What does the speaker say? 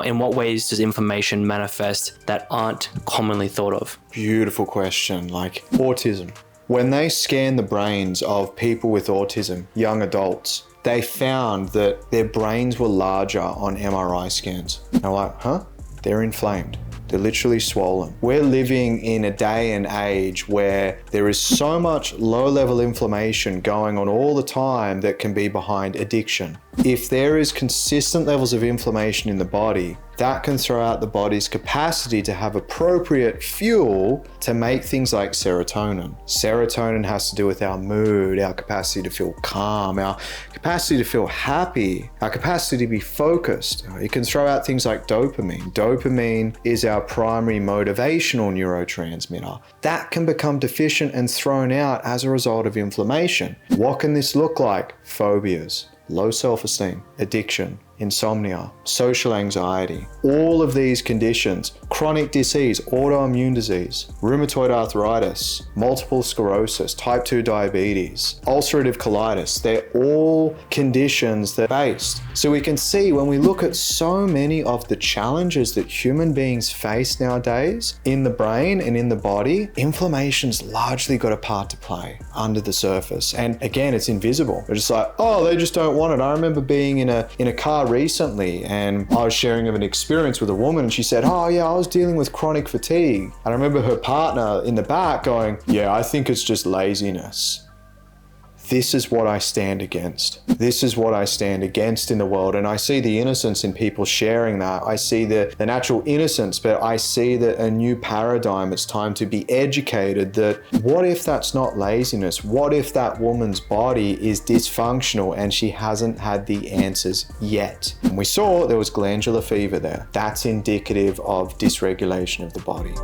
in what ways does inflammation manifest that aren't commonly thought of? Beautiful question. Like autism. When they scanned the brains of people with autism, young adults, they found that their brains were larger on MRI scans. They're like, huh? They're inflamed. They're literally swollen. We're living in a day and age where there is so much low-level inflammation going on all the time that can be behind addiction. If there is consistent levels of inflammation in the body, that can throw out the body's capacity to have appropriate fuel to make things like serotonin. Serotonin has to do with our mood, our capacity to feel calm, our capacity to feel happy, our capacity to be focused. It can throw out things like dopamine. Dopamine is our primary motivational neurotransmitter. That can become deficient and thrown out as a result of inflammation. What can this look like? Phobias, low self-esteem, addiction, insomnia, social anxiety, all of these conditions, chronic disease, autoimmune disease, rheumatoid arthritis, multiple sclerosis, type 2 diabetes, ulcerative colitis, they're all conditions that are based. So we can see when we look at so many of the challenges that human beings face nowadays in the brain and in the body, inflammation's largely got a part to play under the surface. And again, it's invisible. We're just like, oh, they just don't want it. I remember being in a car recently and I was sharing of an experience with a woman and she said, oh yeah, I was dealing with chronic fatigue. And I remember her partner in the back going, yeah, I think it's just laziness. This is what I stand against. This is what I stand against in the world. And I see the innocence in people sharing that. I see the natural innocence, but I see that a new paradigm, it's time to be educated that what if that's not laziness? What if that woman's body is dysfunctional and she hasn't had the answers yet? And we saw there was glandular fever there. That's indicative of dysregulation of the body.